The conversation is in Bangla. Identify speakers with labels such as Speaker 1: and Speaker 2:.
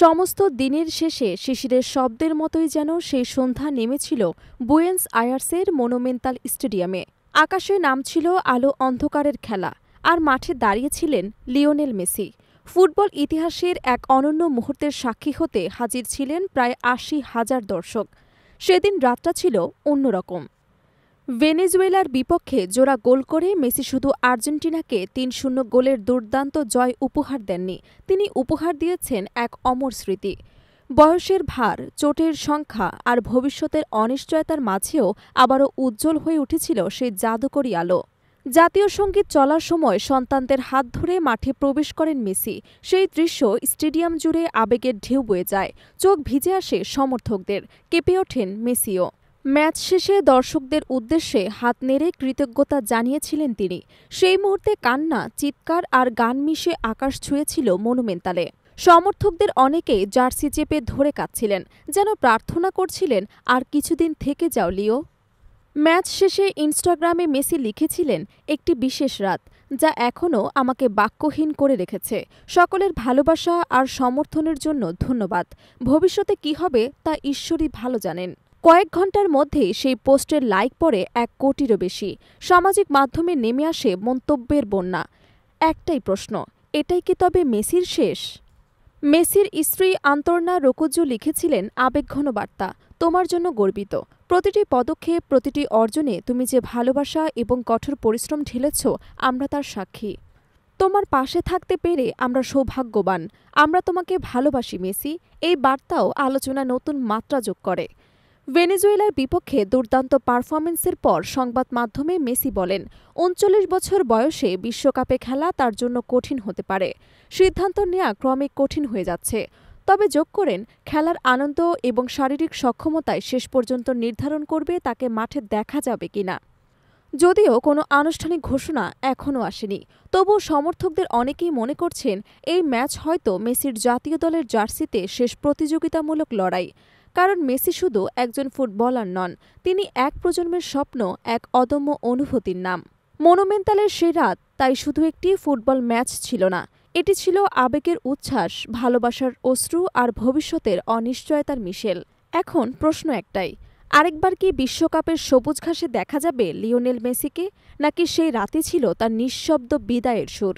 Speaker 1: সমস্ত দিনের শেষে শিশিরের শব্দের মতোই যেন সেই সন্ধ্যা নেমেছিল বুয়েন্স আয়ার্সের মনুমেন্টাল স্টেডিয়ামে। আকাশে নামছিল আলো অন্ধকারের খেলা, আর মাঠে দাঁড়িয়েছিলেন লিওনেল মেসি। ফুটবল ইতিহাসের এক অনন্য মুহূর্তের সাক্ষী হতে হাজির ছিলেন প্রায় ৮০,০০০ দর্শক। সেদিন রাতটা ছিল অন্যরকম। ভেনেজুয়েলার বিপক্ষে জোড়া গোল করে মেসি শুধু আর্জেন্টিনাকে ৩-০ গোলের দুর্দান্ত জয় উপহার দেননি, তিনি উপহার দিয়েছেন এক অমর স্মৃতি। বয়সের ভার, চোটের সংখ্যা আর ভবিষ্যতের অনিশ্চয়তার মাঝেও আবারও উজ্জ্বল হয়ে উঠেছিল সেই জাদুকরী আলো। জাতীয় সঙ্গীত চলার সময় সন্তানদের হাত ধরে মাঠে প্রবেশ করেন মেসি। সেই দৃশ্য স্টেডিয়াম জুড়ে আবেগের ঢেউ বয়ে যায়, চোখ ভিজে আসে সমর্থকদের, কেঁপে ওঠেন মেসিও। ম্যাচ শেষে দর্শকদের উদ্দেশ্যে হাত নেড়ে কৃতজ্ঞতা জানিয়েছিলেন তিনি। সেই মুহূর্তে কান্না, চিৎকার আর গান মিশে আকাশ ছুঁয়েছিল মনুমেন্টালে। সমর্থকদের অনেকেই জার্সি চেপে ধরে কাঁদছিলেন, যেন প্রার্থনা করছিলেন, আর কিছুদিন থেকে যাও লিও। ম্যাচ শেষে ইনস্টাগ্রামে মেসি লিখেছিলেন, একটি বিশেষ রাত যা এখনও আমাকে বাক্যহীন করে রেখেছে। সকলের ভালোবাসা আর সমর্থনের জন্য ধন্যবাদ। ভবিষ্যতে কি হবে তা ঈশ্বরই ভালো জানেন। কয়েক ঘন্টার মধ্যেই সেই পোস্টের লাইক পড়ে ১ কোটিরও বেশি। সামাজিক মাধ্যমে নেমে আসে মন্তব্যের বন্যা। একটাই প্রশ্ন, এটাই কি তবে মেসির শেষ? মেসির স্ত্রী আন্তর্না রোকোজ্জো লিখেছিলেন আবেগঘন বার্তা, তোমার জন্য গর্বিত। প্রতিটি পদক্ষেপ, প্রতিটি অর্জনে তুমি যে ভালোবাসা এবং কঠোর পরিশ্রম ঢেলেছ, আমরা তার সাক্ষী। তোমার পাশে থাকতে পেরে আমরা সৌভাগ্যবান। আমরা তোমাকে ভালোবাসি মেসি। এই বার্তাও আলোচনা নতুন মাত্রা যোগ করে। ভেনেজুয়েলার বিপক্ষে দুর্দান্ত পারফরমেন্সের পর সংবাদ মাধ্যমে মেসি বলেন, ৩৯ বছর বয়সে বিশ্বকাপে খেলা তার জন্য কঠিন হতে পারে। সিদ্ধান্ত নেওয়া ক্রমে কঠিন হয়ে যাচ্ছে। তবে যোগ করেন, খেলার আনন্দ এবং শারীরিক সক্ষমতায় শেষ পর্যন্ত নির্ধারণ করবে তাকে মাঠে দেখা যাবে কিনা। যদিও কোনো আনুষ্ঠানিক ঘোষণা এখনও আসেনি, তবু সমর্থকদের অনেকেই মনে করছেন এই ম্যাচ হয়তো মেসির জাতীয় দলের জার্সিতে শেষ প্রতিযোগিতামূলক লড়াই। কারণ মেসি শুধু একজন ফুটবলার নন, তিনি এক প্রজন্মের স্বপ্ন, এক অদম্য অনুভূতির নাম। মনুমেন্টালের সেই রাত তাই শুধু একটি ফুটবল ম্যাচ ছিল না, এটি ছিল আবেগের উচ্ছ্বাস, ভালোবাসার অশ্রু আর ভবিষ্যতের অনিশ্চয়তার মিশেল। এখন প্রশ্ন একটাই, আরেকবার কি বিশ্বকাপের সবুজ ঘাসে দেখা যাবে লিওনেল মেসিকে, নাকি সেই রাতে ছিল তার নিঃশব্দ বিদায়ের সুর?